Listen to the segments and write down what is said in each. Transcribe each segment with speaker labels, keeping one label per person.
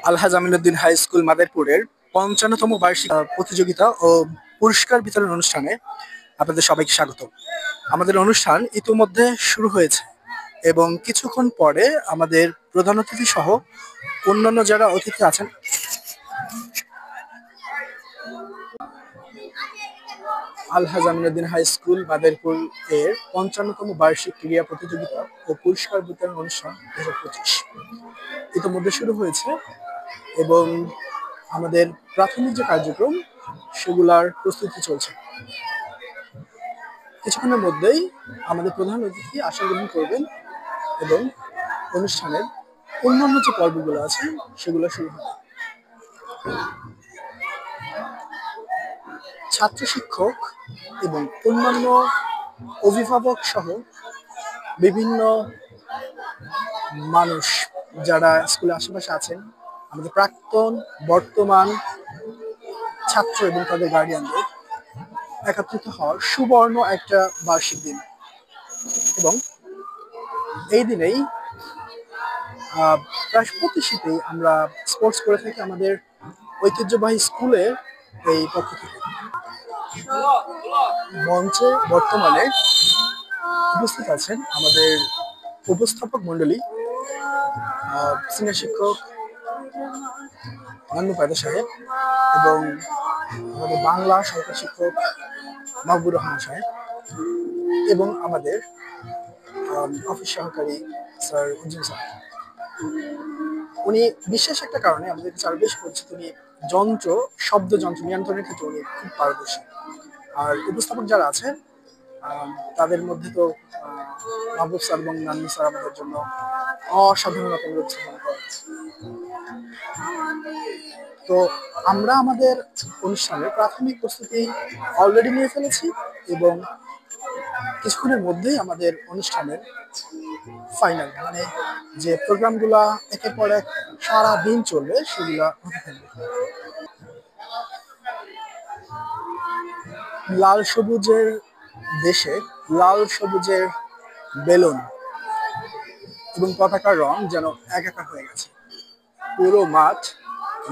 Speaker 1: আলহাজ Aminuddin high school মাদারীপুরের ৫৫তম বার্ষিক প্রতিযোগিতা ও পুরস্কার বিতরণ অনুষ্ঠানে আপনাদের সবাইকে স্বাগত। আমাদের অনুষ্ঠান ইতিমধ্যে শুরু হয়েছে এবং কিছুক্ষণ পরে আমাদের প্রধান অতিথি সহ অন্যান্য যারা অতিথি আছেন আলহাজ আমিনুদ্দিন হাই স্কুল মাদারীপুর এর ৫৫তম বার্ষিক ক্রীড়া প্রতিযোগিতা ও পুরস্কার বিতরণ অনুষ্ঠান ২০২৫ ইতিমধ্যে শুরু হয়েছে এবং আমাদের প্রাথমিক যে কার্যক্রম সেগুলার প্রস্তুতি চলছে। কিছুক্ষণের মধ্যেই আমাদের প্রধান অতিথি আসন গ্রহণ করবেন এবং অনুষ্ঠানের অন্যান্য যে পর্বগুলো আছে সেগুলো শুরু হবে। ছাত্র শিক্ষক এবং অন্যান্য অভিভাবক সহ বিভিন্ন মানুষ যারা স্কুলের আশেপাশে আছেন, আমাদের প্রাক্তন বর্তমান ছাত্র এবং তাদের গার্ডিয়ানদের একত্রিত হওয়ার সুবর্ণ একটা বার্ষিক দিন এবং এই দিনেই প্রায় প্রতি শীতেই আমরা স্পোর্টস করে থাকি আমাদের ঐতিহ্যবাহী স্কুলের এই পক্ষ থেকে। মঞ্চে বর্তমানে উপস্থিত আছেন আমাদের উপস্থাপক মন্ডলী, সিনিয়র শিক্ষক নান্নু পায়দা সাহেব এবং আমাদের বাংলা সহকারী শিক্ষক মাহবুবুর রহমান সাহেব এবং আমাদের অফিস সহকারী স্যার উজ্জ্বল স্যার। উনি বিশেষ একটা কারণে আমাদের কাছে আরো বেশ পরিচিত। উনি শব্দ যন্ত্র নিয়ন্ত্রণের ক্ষেত্রে উনি খুব পারদর্শী। আর উপস্থাপক যারা আছেন তাদের মধ্যে তো মাহবুব স্যার এবং নান্নু স্যার আমাদের জন্য অসাধারণ রকমের উপস্থাপনা করেন। তো আমরা আমাদের অনুষ্ঠানের প্রাথমিক প্রস্তুতি অলরেডি নিয়ে ফেলেছি এবং কিছুক্ষণের মধ্যেই আমাদের অনুষ্ঠানের ফাইনাল মানে যে প্রোগ্রামগুলা একের পর এক সারা দিন চলবে সেগুলা হতে থাকবে। লাল সবুজের দেশে লাল সবুজের বেলুন এবং পতাকার রং যেন একাকার হয়ে গেছে। পুরো মাঠ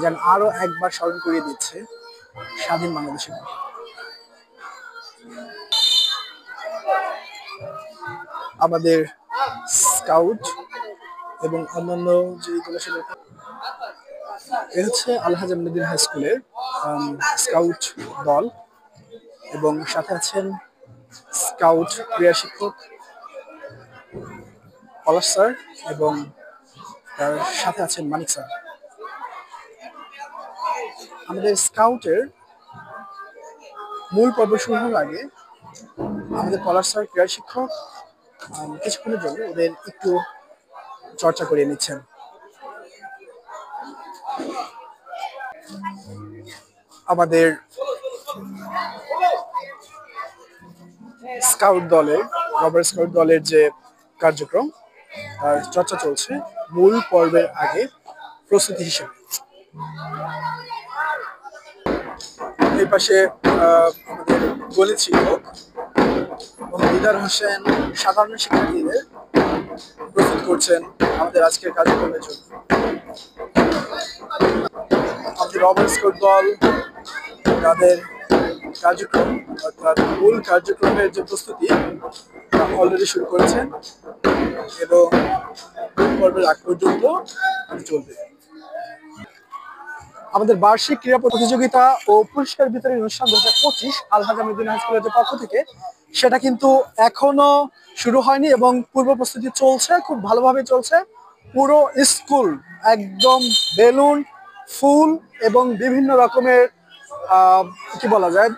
Speaker 1: যেন আরো একবার স্মরণ করিয়ে দিচ্ছে স্বাধীন বাংলাদেশের কথা। আমাদের স্কাউট এবং অন্যান্য যেগুলো সেটা এ হচ্ছে আলহাজ আমিনুদ্দিন হাই স্কুলের স্কাউট দল এবং সাথে আছেন স্কাউট ক্রীড়া শিক্ষক পলাশ স্যার এবং তার সাথে আছেন মানিক স্যার। আমাদের স্কাউটের মূল পর্ব শুরু হওয়ার আগে আমাদের পলাশ স্যার ক্রীড়া শিক্ষক কিছুক্ষণের জন্য ওদের একটু চর্চা করিয়ে নিচ্ছেন। আমাদের স্কাউট দলের রবার স্কাউট দলের যে কার্যক্রম আর চর্চা চলছে মূল পর্বের আগে প্রস্তুতি হিসেবে। এই পাশে আমাদের গণিত শিক্ষক এবং দিদার হোসেন সাধারণ শিক্ষার্থীদের প্রস্তুত করছেন আমাদের আজকের কার্যক্রমের জন্য। আমাদের রবার স্কাউট দল তাদের কার্যক্রম অর্থাৎ মূল কার্যক্রমের যে প্রস্তুতি অলরেডি শুরু করেছেন এবং পর্বের আগ পর্যন্ত চলবে। আমাদের বার্ষিক ক্রীড়া প্রতিযোগিতা ও পুরস্কার বিতরণ অনুষ্ঠান ২০২৫ আলহাজ আমিনুদ্দিন হাই স্কুলের পক্ষ থেকে সেটা কিন্তু এখনো শুরু হয়নি এবং পূর্ব প্রস্তুতি চলছে, খুব ভালোভাবে চলছে। পুরো স্কুল একদম বেলুন, ফুল এবং বিভিন্ন রকমের কি বলা যায়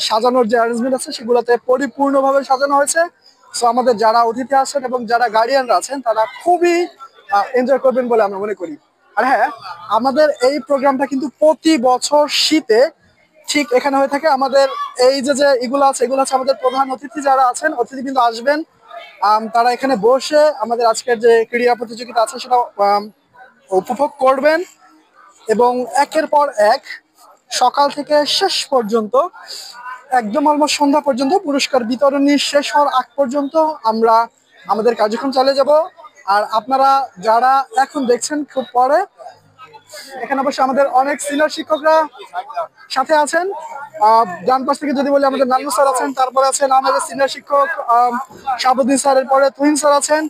Speaker 1: সাজানোর যে অ্যারেঞ্জমেন্ট আছে সেগুলোতে পরিপূর্ণভাবে সাজানো হয়েছে। সো আমাদের যারা অতিথি আছেন এবং যারা গার্ডিয়ানরা আছেন তারা খুবই এনজয় করবেন বলে আমরা মনে করি। আর হ্যাঁ, আমাদের এই প্রোগ্রামটা কিন্তু প্রতি বছর শীতে ঠিক এখানে হয়ে থাকে। আমাদের এই যে এগুলো আছে এগুলো হচ্ছে আমাদের প্রধান অতিথি যারা আছেন, অতিথি কিন্তু আসবেন, তারা এখানে বসে আমাদের আজকের যে ক্রীড়া প্রতিযোগিতা আছে সেটা উপভোগ করবেন এবং একের পর এক সকাল থেকে শেষ পর্যন্ত একদম অলমোস্ট সন্ধ্যা পর্যন্ত পুরস্কার বিতরণী শেষ হওয়ার আগ পর্যন্ত আমরা আমাদের কার্যক্রম চালিয়ে যাব। আর আপনারা যারা এখন দেখছেন খুব পরে, এখানে অবশ্য আমাদের অনেক সিনিয়র শিক্ষকরা সাথে আছেন। ডান পাশ থেকে যদি বলি আমাদের নান্নু স্যার আছেন, তারপরে আছেন আমাদের সিনিয়র শিক্ষক শাহাবুদ্দিন স্যার, এরপরে তুহিন স্যার আছেন,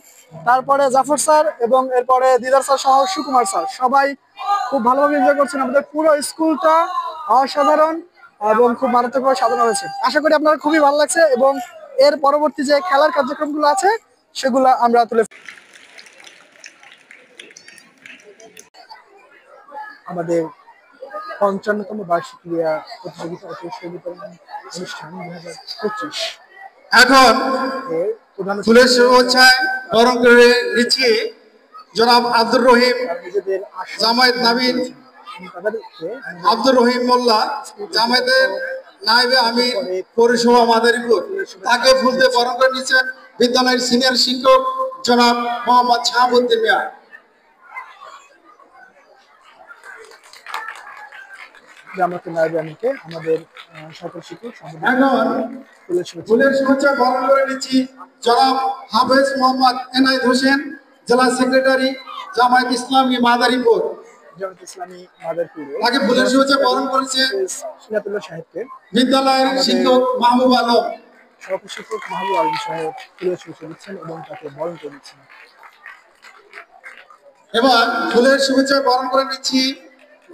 Speaker 1: তারপরে জাফর স্যার এবং এরপরে দিদার স্যার সহ সুকুমার স্যার। সবাই খুব ভালোভাবে এনজয় করছেন। আমাদের পুরো স্কুলটা অসাধারণ এবং খুব মারাত্মকভাবে সাজানো হয়েছে। আশা করি আপনার খুবই ভালো লাগছে এবং এর পরবর্তী যে খেলার কার্যক্রমগুলো আছে সেগুলো আমরা তুলে আমাদের ৫৫তম বার্ষিক ক্রীড়া প্রতিযোগিতা ও পুরস্কার বিতরণ অনুষ্ঠান ২০২৫
Speaker 2: এখন
Speaker 1: এর প্রধান
Speaker 2: ফুলের শুভেচ্ছায় বরণ করে নিচ্ছি জনাব আব্দুর রহিম
Speaker 1: নিজেদের
Speaker 2: জামায়াত নাবিন
Speaker 1: তাদেরকে
Speaker 2: আব্দুর রহিম মোল্লা জামায়াতের নায়েবে আমির পৌরসভা মাদারীপুর, তাকে ফুল দিয়ে বরণ করে নিচ্ছেন বিদ্যালয়ের সিনিয়র শিক্ষক জনাব মোহাম্মদ শাহাবুদ্দিন মিয়া।
Speaker 1: জামায়াতের নায়েবে আমিরকে আমাদের সকল শিক্ষক
Speaker 2: এখন ফুলের শুভেচ্ছা বরণ করে নিচ্ছি জনাব হাফেজ মোহাম্মদ এনায়েত হোসেন, জেলা সেক্রেটারি জামায়াত ইসলামী মাদারীপুর,
Speaker 1: জামায়াত ইসলামী মাদারীপুর,
Speaker 2: তাকে ফুলের শুভেচ্ছা বরণ করেছে
Speaker 1: সিরাতুল্লাহ সাহেবকে
Speaker 2: বিদ্যালয়ের শিক্ষক মাহবুব আলম।
Speaker 1: সকল শিক্ষক মাহবুব আলম সাহেব ফুলের শুভেচ্ছা দিচ্ছেন এবং তাকে বরণ করে দিচ্ছেন।
Speaker 2: এবার ফুলের শুভেচ্ছা বরণ করে নিচ্ছি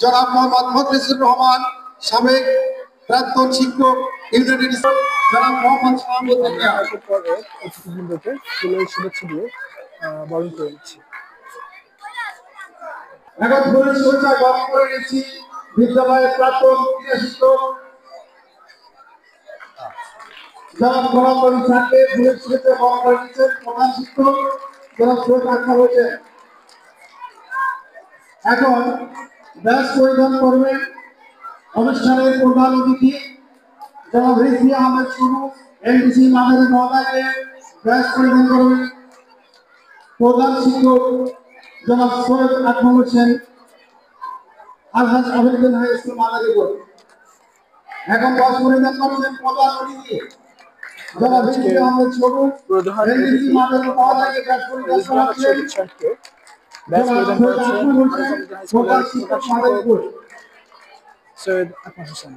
Speaker 2: জনাব মোহাম্মদ মুখলিসুর রহমান, সাবেক প্রাক্তন শিক্ষক ইউনাইটেড জনাব মোহাম্মদ শাহাবুদ্দিন মিয়া।
Speaker 1: অতিথিবৃন্দকে ফুলের শুভেচ্ছা দিয়ে বরণ করে দিচ্ছি।
Speaker 2: এখন ফুলের শুভেচ্ছা বরণ করে নিচ্ছি বিদ্যালয়ের প্রাক্তন ক্রীড়া শিক্ষক জনাব গোলাম নবী স্যারকে ফুলের শুভেচ্ছা বরণ করে নিচ্ছেন প্রধান শিক্ষক জনাব সৈয়দ আকরাম হোসেন। এখন ব্যাস পরিধান করবেন অনুষ্ঠানের প্রধান অতিথি জনাব রিজভী আহমেদ শুরু, এমডিসি মাদারী মহোদয়কে ব্যাস পরিধান করবেন প্রধান শিক্ষক জনাব সৈয়দ আকরাম হোসেন, আলহাজ আবেদুল হাই স্কুল মাদারীপুর। এখন ব্যাস পরিধান করবেন প্রধান অতিথি জনাব রিজভী আহমেদ শুরু, এমডিসি মাদারী মহোদয়কে ব্যাস পরিধান করাচ্ছেন
Speaker 1: সৈয়দ আকরাম হোসেন।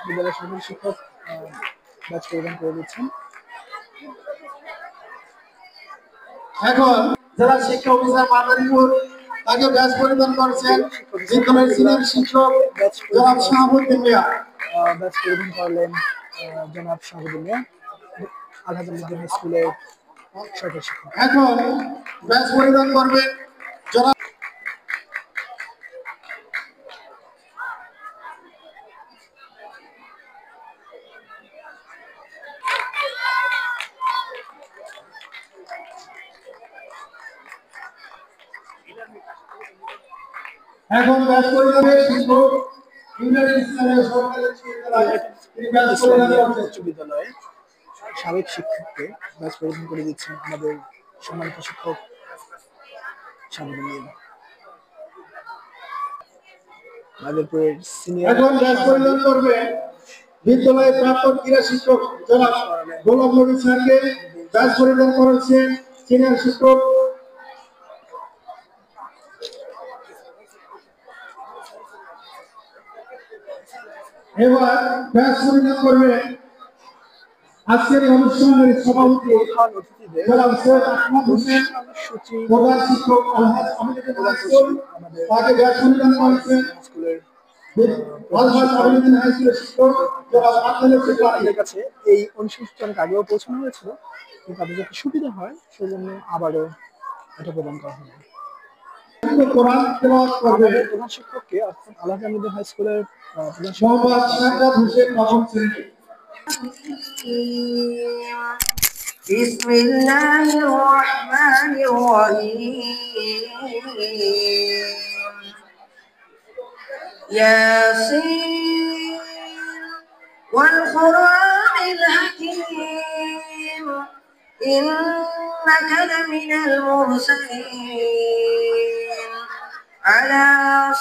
Speaker 1: বিদ্যালয়ের সকল শিক্ষক ব্যাচ পরিধান করে দিচ্ছেন।
Speaker 2: এখন জেলা শিক্ষা অফিসার মাদারীপুর, তাকে ব্যাচ পরিধান করেছেন বিদ্যালয়ের সিনিয়র শিক্ষক জনাব শাহাবুদ্দিন মিয়া।
Speaker 1: ব্যাচ পরিধান করলেন জনাব শাহাবুদ্দিন মিয়া, আলহাজ আমির স্কুলের সরকারি শিক্ষক।
Speaker 2: এখন ব্যাচ পরিধান করবেন জনাব এখন ব্যাচ পরিধানের শিক্ষক ইউনাইটেড ইসলামের সরকারি
Speaker 1: উচ্চ বিদ্যালয়ে সাবেক শিক্ষককে ব্যাচ পরিধান করে দিচ্ছেন আমাদের সম্মানিত শিক্ষক শাহাবুদ্দিন। মাদারীপুরের সিনিয়র
Speaker 2: এখন ব্যাচ পরিধান করবে বিদ্যালয়ের প্রাক্তন ক্রীড়া শিক্ষক জনাব গোলাম নবী স্যারকে ব্যাচ পরিধান করেছেন সিনিয়র শিক্ষক। এবার ব্যাচ পরিধান করবে আজকের অনুষ্ঠানের সভাপতি জনাব সৈয়দ আকরাম হোসেন, প্রধান শিক্ষক আলহাজ আমিনুদ্দিন হাই স্কুল, তাকে ব্যাচ পরিধান করেছেন আলহাজ আমিনুদ্দিন হাই স্কুলের শিক্ষক জনাব আব্দুল
Speaker 1: তাদের কাছে এই অনুষ্ঠানটি অনেক আগেও পৌঁছানো হয়েছিল, কিন্তু তাদের যাতে সুবিধা হয় সেজন্য আবারও এটা প্রদান করা হবে।
Speaker 2: কোরআন তেলাওয়াত করবে
Speaker 1: প্রধান শিক্ষককে অর্থাৎ আলহাজ আমিনুদ্দিন হাই স্কুলের প্রধান
Speaker 2: মোহাম্মদ শাহাদাত হোসেন নবম শ্রেণী।
Speaker 3: بسم الله الرحمن الرحيم ياسين والقرآن الحكيم إنك لمن المرسلين على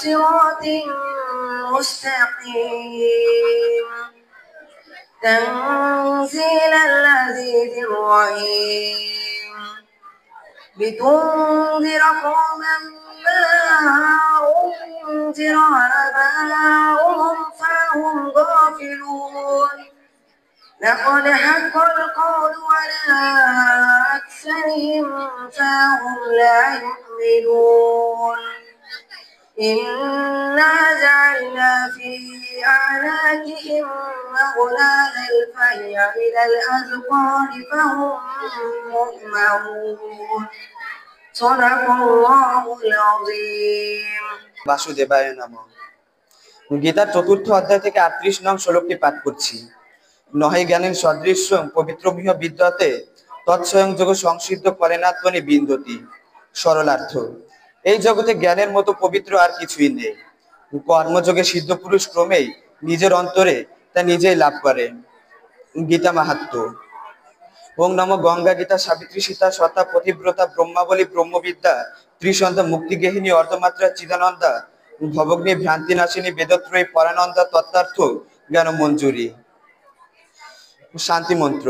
Speaker 3: صراط مستقيم تنزيل العزيز الرحيم لتنذر قوما ما أنذر آباؤهم فهم غافلون لقد حق القول على أكثرهم فهم لا يؤمنون إنا جعلنا في أعناقهم أغلالا فهي إلى الأذقان فهم مقمحون صدق الله العظيم
Speaker 4: বাসুদেবায় নমঃ। গীতার চতুর্থ অধ্যায় থেকে 38 নং শ্লোকটি পাঠ করছি। নহে জ্ঞানের সদৃশ্য পবিত্র মিহ বিদ্যাতে তৎস্বয়ং যোগ সংসিদ্ধ করেনাত্মনি বিন্দতি। সরলার্থ, এই জগতে জ্ঞানের মতো পবিত্র আর কিছুই নেই। কর্মযোগে সিদ্ধ পুরুষ ক্রমেই নিজের অন্তরে তা নিজেই লাভ করে। গীতা মাহাত্ম্য। ওং নমো গঙ্গা গীতা সাবিত্রী সীতা সতা পতিব্রতা ব্রহ্মাবলী ব্রহ্মবিদ্যা ত্রিসন্ধ্যা মুক্তিগেহিনী অর্ধমাত্রা চিদানন্দা ভবগ্নি ভ্রান্তি নাশিনী বেদত্রয়ী পরানন্দা তত্ত্বার্থ জ্ঞান মঞ্জুরি। শান্তি মন্ত্র।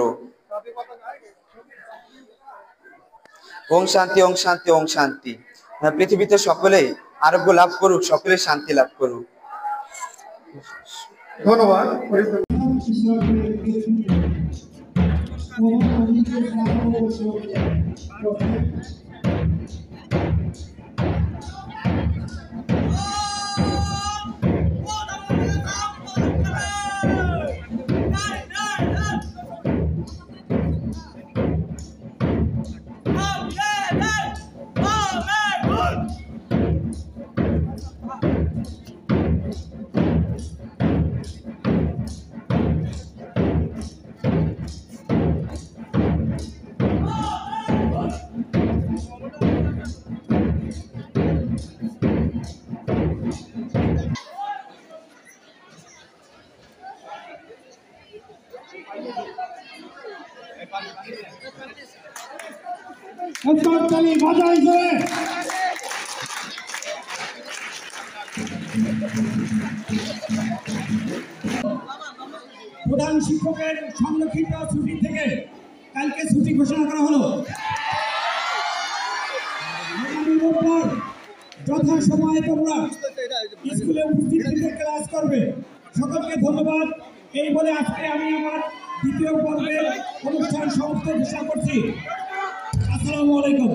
Speaker 4: ওং শান্তি ওং শান্তি ওং শান্তি। পৃথিবীতে সকলেই আরোগ্য লাভ করুক, সকলে শান্তি লাভ করুক।
Speaker 2: ধন্যবাদ।
Speaker 5: প্রধান শিক্ষকের সংরক্ষিত ছুটি থেকে কালকে ছুটি ঘোষণা করা হলো। যথাসময়ে তোমরা স্কুলে উপস্থিত থেকে ক্লাস করবে। সকলকে ধন্যবাদ। এই বলে আজকে আমি আমার দ্বিতীয় পর্বের অনুষ্ঠান সমাপ্ত ঘোষণা করছি। আসসালামু আলাইকুম।